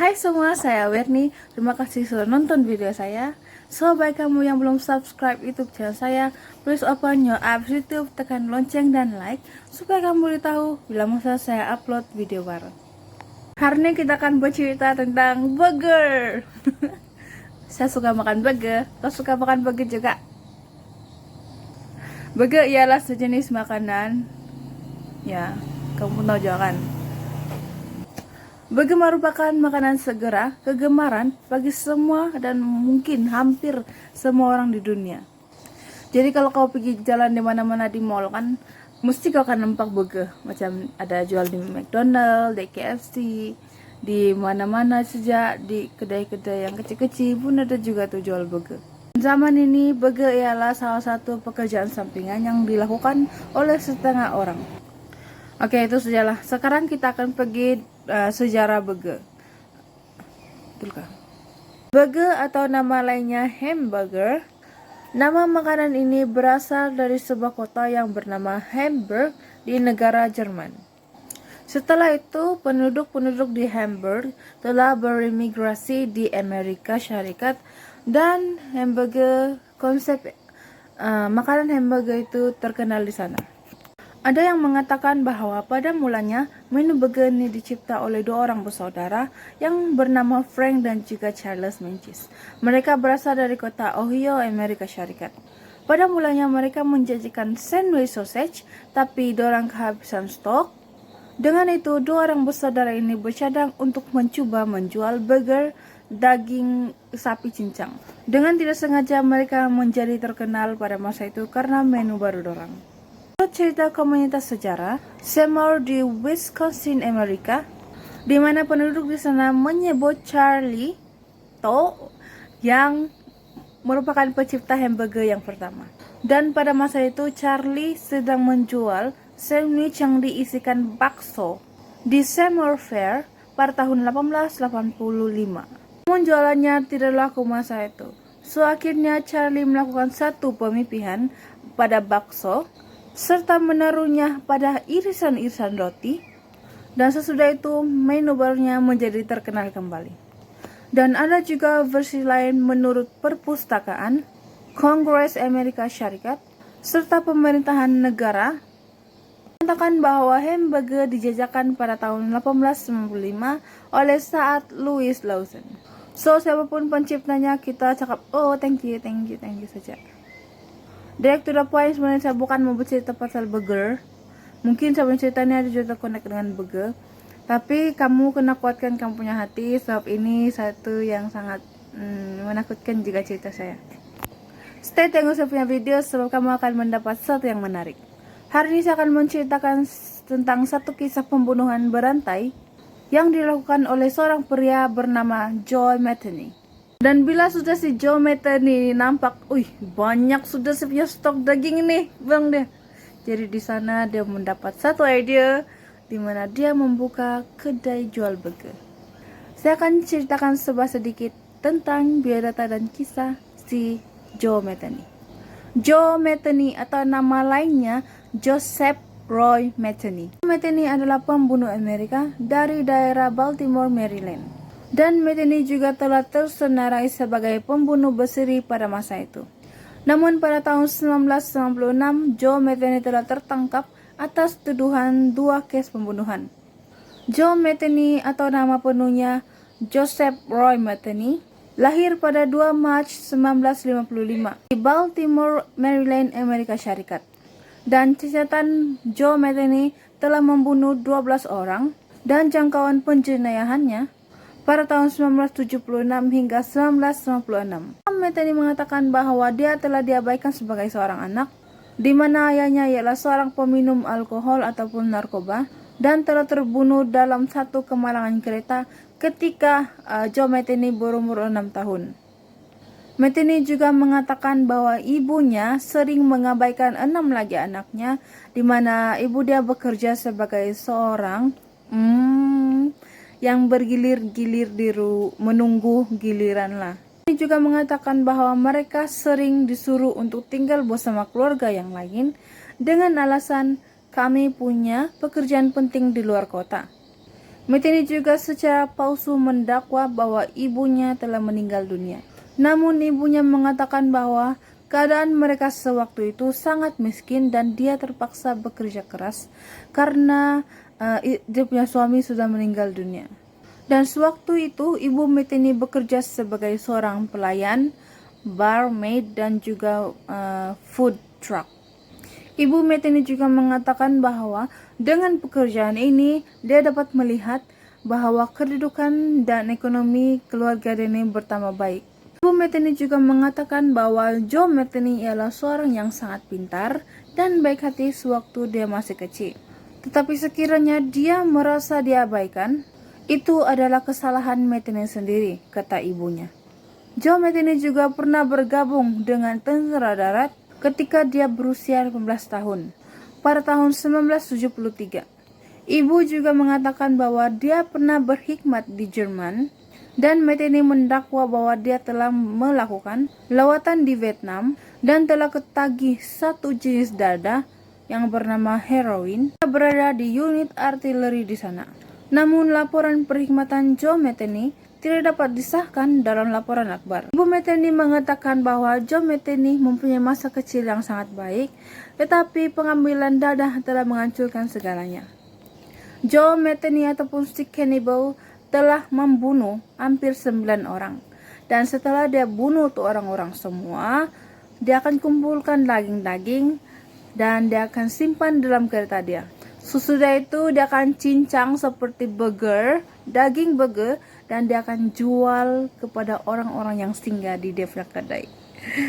Hai semua, saya Werni. Terima kasih sudah nonton video saya. So, bagi kamu yang belum subscribe YouTube channel saya, please open your apps YouTube, tekan lonceng dan like supaya kamu boleh tahu bila masa saya upload video baru. Hari ini kita akan bercerita tentang burger. Saya suka makan burger. Kau suka makan burger juga? Burger ialah sejenis makanan. Ya, kamu tahu juga kan? Burger merupakan makanan segera kegemaran bagi semua dan mungkin hampir semua orang di dunia. Jadi kalau kau pergi jalan di mana-mana di mall kan, mesti kau akan nampak burger. Macam ada jual di McDonald, di KFC, di mana-mana saja, di kedai-kedai yang kecil-kecil pun ada juga tuh jual burger. Zaman ini burger ialah salah satu pekerjaan sampingan yang dilakukan oleh setengah orang. Oke, itu sajalah. Sekarang kita akan pergi sejarah burger. Betulkah? Burger atau nama lainnya hamburger. Nama makanan ini berasal dari sebuah kota yang bernama Hamburg di negara Jerman. Setelah itu, penduduk-penduduk di Hamburg telah berimigrasi di Amerika Syarikat dan konsep makanan hamburger itu terkenal di sana. Ada yang mengatakan bahwa pada mulanya menu burger ini dicipta oleh dua orang bersaudara yang bernama Frank dan juga Charles Menzies. Mereka berasal dari kota Ohio, Amerika Syarikat. Pada mulanya mereka menjanjikan sandwich sausage, tapi dorang kehabisan stok. Dengan itu, dua orang bersaudara ini bercadang untuk mencoba menjual burger daging sapi cincang. Dengan tidak sengaja mereka menjadi terkenal pada masa itu karena menu baru dorang. Cerita komunitas sejarah Seymour di Wisconsin, Amerika, di mana penduduk di sana menyebut Charlie To yang merupakan pencipta hamburger yang pertama. Dan pada masa itu Charlie sedang menjual sandwich yang diisikan bakso di Seymour Fair pada tahun 1885. Namun jualannya tidak laku masa itu. So akhirnya Charlie melakukan satu pemipihan pada bakso serta menaruhnya pada irisan-irisan roti, dan sesudah itu menu barunya menjadi terkenal kembali. Dan ada juga versi lain menurut perpustakaan, Kongres Amerika Syarikat, serta pemerintahan negara mengatakan bahwa hamburger dijajakan pada tahun 1895 oleh saat Louis Lawson. So siapapun penciptanya kita cakap, oh thank you saja. Direct to the point, sebenarnya saya bukan mau bercerita pasal burger. Mungkin sebelum ceritanya ada juga connect dengan burger. Tapi kamu kena kuatkan kamu punya hati, sebab ini satu yang sangat menakutkan jika cerita saya. Stay tunggu saya punya video sebab kamu akan mendapat sesuatu yang menarik. Hari ini saya akan menceritakan tentang satu kisah pembunuhan berantai yang dilakukan oleh seorang pria bernama Joe Metheny. Dan bila sudah si Joe Metheny nampak, banyak sudah punya stok daging ini, bang dia. Jadi di sana dia mendapat satu ide di mana dia membuka kedai jual burger. Saya akan ceritakan sedikit tentang biodata dan kisah si Joe Metheny. Joe Metheny atau nama lainnya Joseph Roy Metheny. Metheny adalah pembunuh Amerika dari daerah Baltimore, Maryland. Dan Metheny juga telah tersenarai sebagai pembunuh berseri pada masa itu. Namun pada tahun 1996, Joe Metheny telah tertangkap atas tuduhan 2 kes pembunuhan. Joe Metheny atau nama penuhnya Joseph Roy Metheny lahir pada 2 Maret 1955 di Baltimore, Maryland, Amerika Syarikat. Dan catatan Joe Metheny telah membunuh 12 orang dan jangkauan penjenayahannya pada tahun 1976 hingga 1996. Metheny mengatakan bahwa dia telah diabaikan sebagai seorang anak, di mana ayahnya ialah seorang peminum alkohol ataupun narkoba, dan telah terbunuh dalam satu kemalangan kereta ketika Joe Metheny berumur 6 tahun. Metheny juga mengatakan bahwa ibunya sering mengabaikan 6 lagi anaknya, di mana ibu dia bekerja sebagai seorang yang bergilir-gilir menunggu giliran lah. Ini juga mengatakan bahwa mereka sering disuruh untuk tinggal bersama keluarga yang lain dengan alasan kami punya pekerjaan penting di luar kota. Meteni juga secara palsu mendakwa bahwa ibunya telah meninggal dunia. Namun ibunya mengatakan bahwa keadaan mereka sewaktu itu sangat miskin dan dia terpaksa bekerja keras karena dia punya suami sudah meninggal dunia. Dan sewaktu itu ibu Meteni bekerja sebagai seorang pelayan, barmaid dan juga food truck. Ibu Meteni juga mengatakan bahwa dengan pekerjaan ini dia dapat melihat bahwa kedudukan dan ekonomi keluarga ini bertambah baik. Ibu Meteni juga mengatakan bahwa Joe Meteni ialah seorang yang sangat pintar dan baik hati sewaktu dia masih kecil. Tetapi sekiranya dia merasa diabaikan, itu adalah kesalahan Meteni sendiri, kata ibunya. Joe Meteni juga pernah bergabung dengan tentara darat ketika dia berusia 18 tahun, pada tahun 1973. Ibu juga mengatakan bahwa dia pernah berkhidmat di Jerman, dan Meteni mendakwa bahwa dia telah melakukan lawatan di Vietnam dan telah ketagih satu jenis dada yang bernama heroin berada di unit artileri di sana. Namun laporan perkhidmatan Joe Meteni tidak dapat disahkan dalam laporan akbar. Ibu Meteni mengatakan bahwa Joe Meteni mempunyai masa kecil yang sangat baik, tetapi pengambilan dadah telah menghancurkan segalanya. Joe Meteni ataupun si cannibal telah membunuh hampir 9 orang. Dan setelah dia bunuh tuh orang-orang semua, dia akan kumpulkan daging-daging dan dia akan simpan dalam kereta dia. Sesudah itu dia akan cincang seperti burger, daging burger, dan dia akan jual kepada orang-orang yang singgah di Devna kedai.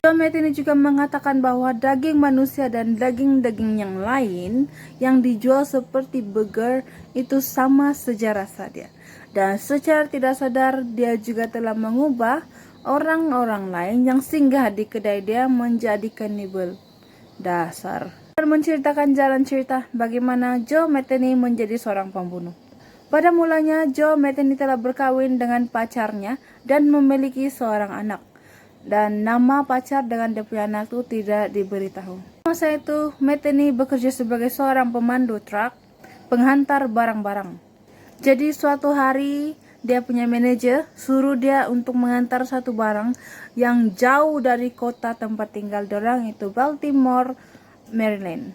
Joe Meteni juga mengatakan bahwa daging manusia dan daging-daging yang lain yang dijual seperti burger itu sama sejarah saja. Dan secara tidak sadar dia juga telah mengubah orang-orang lain yang singgah di kedai dia menjadi kanibal. Dasar. Menceritakan jalan cerita bagaimana Joe Meteni menjadi seorang pembunuh. Pada mulanya Joe Meteni telah berkawin dengan pacarnya dan memiliki seorang anak. Dan nama pacar dengan dia punya anak itu tidak diberitahu. Masa itu Meteni bekerja sebagai seorang pemandu truk penghantar barang-barang. Jadi suatu hari dia punya manajer suruh dia untuk mengantar satu barang yang jauh dari kota tempat tinggal dorang, itu Baltimore, Maryland.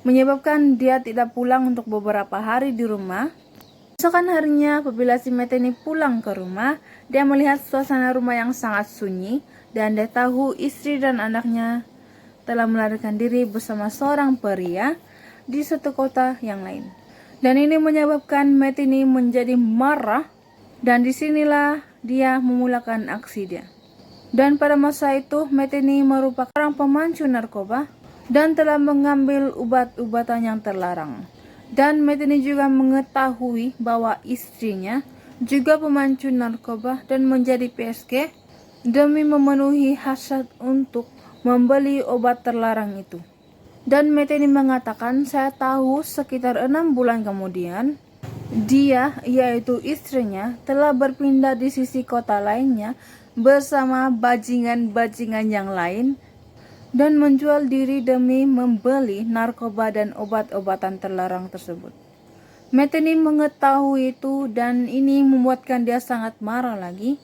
Menyebabkan dia tidak pulang untuk beberapa hari di rumah. Esokan harinya apabila si Meteni pulang ke rumah, dia melihat suasana rumah yang sangat sunyi dan dia tahu istri dan anaknya telah melarikan diri bersama seorang pria di satu kota yang lain. Dan ini menyebabkan Meteni menjadi marah dan disinilah dia memulakan aksi dia. Dan pada masa itu Meteni merupakan orang pemancu narkoba dan telah mengambil obat-obatan yang terlarang. Dan Meteni juga mengetahui bahwa istrinya juga pemancu narkoba dan menjadi PSK demi memenuhi hasrat untuk membeli obat terlarang itu. Dan Meteni mengatakan, saya tahu sekitar 6 bulan kemudian dia, yaitu istrinya, telah berpindah di sisi kota lainnya bersama bajingan-bajingan yang lain dan menjual diri demi membeli narkoba dan obat-obatan terlarang tersebut. Meteni mengetahui itu dan ini membuatkan dia sangat marah lagi,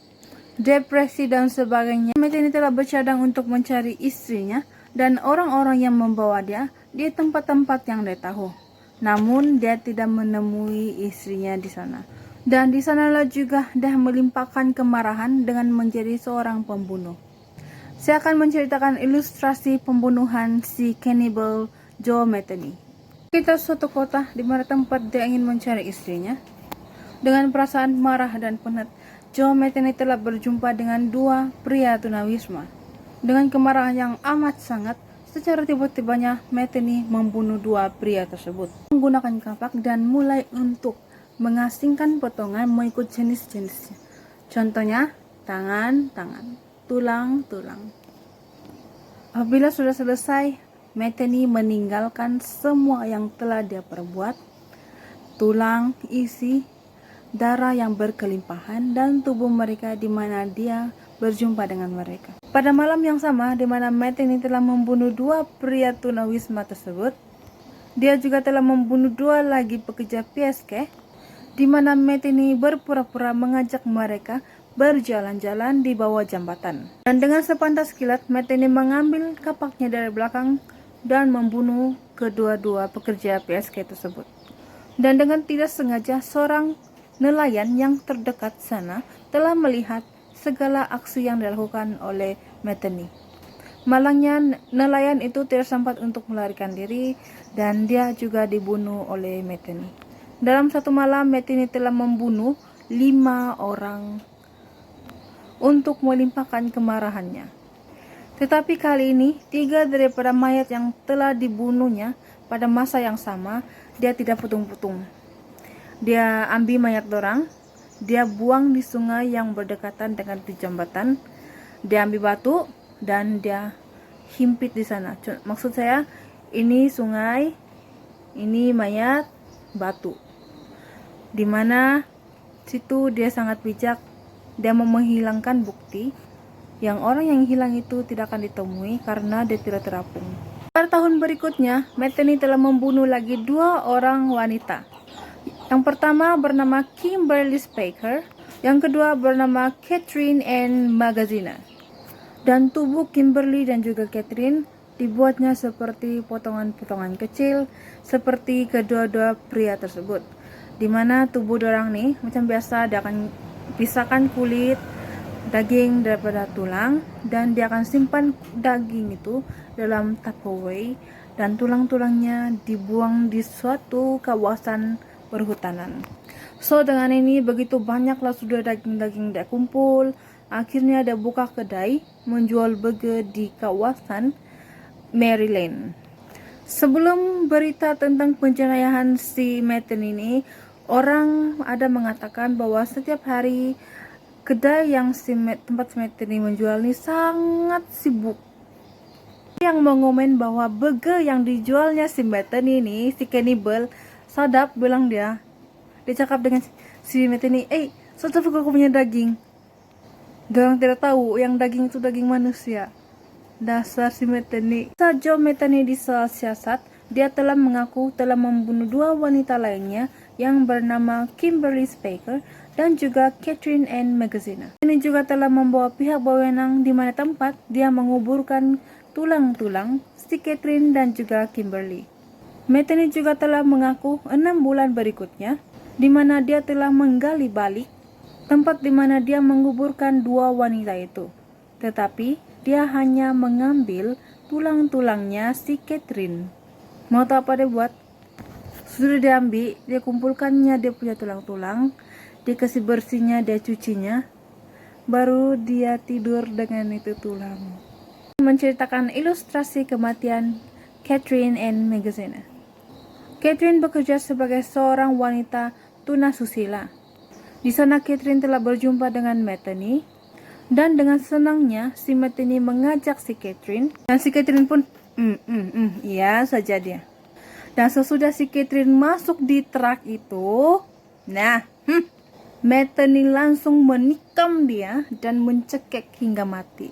depresi dan sebagainya. Meteni telah bercadang untuk mencari istrinya dan orang-orang yang membawa dia di tempat-tempat yang dia tahu. Namun dia tidak menemui istrinya di sana. Dan di sanalah juga dia melimpahkan kemarahan dengan menjadi seorang pembunuh. Saya akan menceritakan ilustrasi pembunuhan si cannibal Joe Meteni. Kita suatu kota di mana tempat dia ingin mencari istrinya. Dengan perasaan marah dan penat, Joe Meteni telah berjumpa dengan dua pria tunawisma. Dengan kemarahan yang amat sangat, secara tiba-tibanya Meteni membunuh dua pria tersebut. Menggunakan kapak dan mulai untuk mengasingkan potongan mengikut jenis-jenisnya. Contohnya, tangan-tangan, tulang-tulang. Apabila sudah selesai, Meteni meninggalkan semua yang telah dia perbuat, tulang, isi, darah yang berkelimpahan, dan tubuh mereka di mana dia berjumpa dengan mereka. Pada malam yang sama di mana Meteni telah membunuh dua pria tunawisma tersebut, dia juga telah membunuh dua lagi pekerja PSK di mana Metheny berpura-pura mengajak mereka berjalan-jalan di bawah jembatan. Dan dengan sepantas kilat, Metheny mengambil kapaknya dari belakang dan membunuh kedua-dua pekerja PSK tersebut. Dan dengan tidak sengaja, seorang nelayan yang terdekat sana telah melihat segala aksi yang dilakukan oleh Metheny. Malangnya, nelayan itu tidak sempat untuk melarikan diri dan dia juga dibunuh oleh Metheny. Dalam satu malam, Metheny telah membunuh 5 orang untuk melimpahkan kemarahannya. Tetapi kali ini, 3 daripada mayat yang telah dibunuhnya pada masa yang sama, dia tidak putung-putung. Dia ambil mayat orang, dia buang di sungai yang berdekatan dengan di jembatan. Dia ambil batu dan dia himpit di sana. Maksud saya, ini sungai, ini mayat, batu. Dimana situ dia sangat bijak, dia mau menghilangkan bukti yang orang yang hilang itu tidak akan ditemui karena dia tidak terapung. Pada tahun berikutnya, Metheny telah membunuh lagi 2 orang wanita. Yang pertama bernama Kimberly Speaker, yang kedua bernama Catherine Ann Magaziner. Dan tubuh Kimberly dan juga Catherine dibuatnya seperti potongan-potongan kecil seperti kedua-dua pria tersebut. Dimana tubuh orang nih macam biasa dia akan pisahkan kulit, daging daripada tulang, dan dia akan simpan daging itu dalam Tupperware dan tulang-tulangnya dibuang di suatu kawasan perhutanan. So dengan ini begitu banyaklah sudah daging-daging dia kumpul, akhirnya dia buka kedai menjual burger di kawasan Maryland. Sebelum berita tentang penjenayahan si Metheny ini, orang ada mengatakan bahwa setiap hari kedai yang tempat Metheny menjual ini sangat sibuk. Yang mengomen bahwa burger yang dijualnya si Metheny ini, si cannibal, sadap, bilang dia cakap dengan si Metheny, sadap aku punya daging. Dorang tidak tahu yang daging itu daging manusia. Dasar si Metheny. Saat Joe Metheny disiasat, dia telah mengaku telah membunuh 2 wanita lainnya yang bernama Kimberly Speaker dan juga Catherine Ann Magaziner. Ini juga telah membawa pihak berwenang di mana tempat dia menguburkan tulang-tulang si Catherine dan juga Kimberly. Metheny juga telah mengaku 6 bulan berikutnya di mana dia telah menggali balik tempat di mana dia menguburkan 2 wanita itu. Tetapi dia hanya mengambil tulang-tulangnya si Catherine. Mau tahu apa dia buat? Sudah diambil, dia kumpulkannya, dia punya tulang-tulang, dia kasih bersihnya, dia cucinya, baru dia tidur dengan itu tulang. Menceritakan ilustrasi kematian Catherine Ann Magaziner. Catherine bekerja sebagai seorang wanita tunasusila. Di sana Catherine telah berjumpa dengan Metheny, dan dengan senangnya si Metheny mengajak si Catherine, dan si Catherine pun iya saja dia. Dan sesudah si Catherine masuk di truk itu, Metheny langsung menikam dia dan mencekik hingga mati.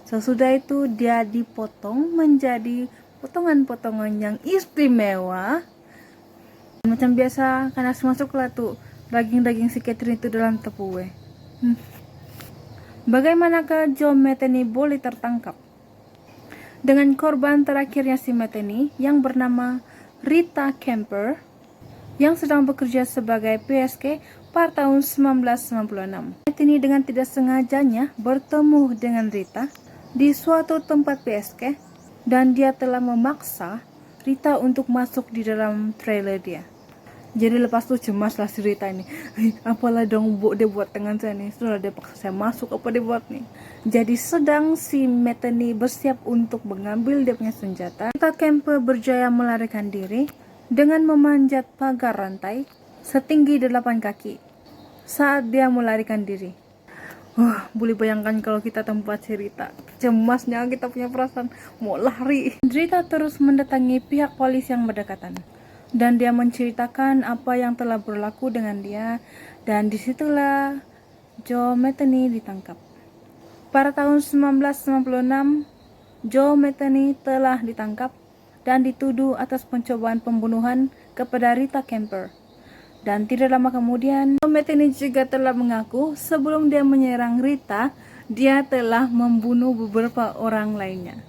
Sesudah itu dia dipotong menjadi potongan-potongan yang istimewa. Macam biasa, karena masuklah tuh daging-daging si Catherine itu dalam Tupperware. Bagaimanakah Joe Metheny boleh tertangkap? Dengan korban terakhirnya si Metheny yang bernama Rita Kemper yang sedang bekerja sebagai PSK pada tahun 1996. Metheny dengan tidak sengajanya bertemu dengan Rita di suatu tempat PSK dan dia telah memaksa Rita untuk masuk di dalam trailer dia. Jadi lepas itu cemaslah si Rita ini. Apalah dong dia buat dengan saya nih. Setelah dia paksa saya masuk, apa dia buat nih. Jadi sedang si Metheny bersiap untuk mengambil dia punya senjata, Rita Kemper berjaya melarikan diri dengan memanjat pagar rantai setinggi 8 kaki saat dia melarikan diri. Boleh bayangkan kalau kita tempat si Rita. Cemasnya kita punya perasaan mau lari. Rita terus mendatangi pihak polisi yang berdekatan. Dan dia menceritakan apa yang telah berlaku dengan dia, dan disitulah Joe Metheny ditangkap. Pada tahun 1996, Joe Metheny telah ditangkap dan dituduh atas pencobaan pembunuhan kepada Rita Kemper. Dan tidak lama kemudian, Joe Metheny juga telah mengaku sebelum dia menyerang Rita, dia telah membunuh beberapa orang lainnya.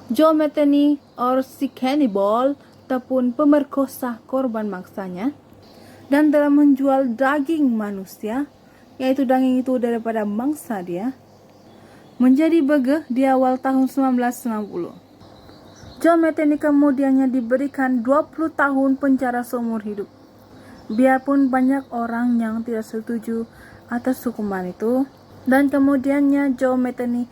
Joe Metheny or si cannibal ataupun pemerkosa korban maksanya dan telah menjual daging manusia, yaitu daging itu daripada mangsa dia, menjadi burger di awal tahun 1990. Joe Metheny kemudiannya diberikan 20 tahun penjara seumur hidup. Biarpun banyak orang yang tidak setuju atas hukuman itu, dan kemudiannya Joe Metheny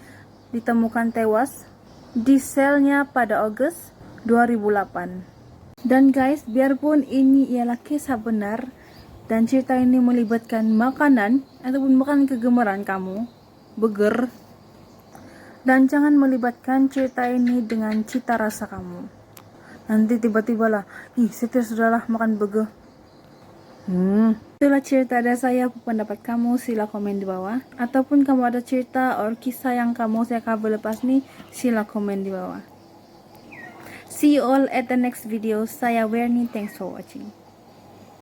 ditemukan tewas di selnya pada Agustus 2008. Dan guys, biarpun ini ialah kisah benar dan cerita ini melibatkan makanan ataupun makanan kegemaran kamu, burger, dan jangan melibatkan cerita ini dengan cita rasa kamu. Nanti tiba-tiba lah, setelah sudahlah makan burger. Itulah cerita dari saya. Pendapat kamu sila komen di bawah, ataupun kamu ada cerita atau kisah yang kamu saya cover lepas nih, sila komen di bawah. See you all at the next video. Saya Werni, thanks for watching.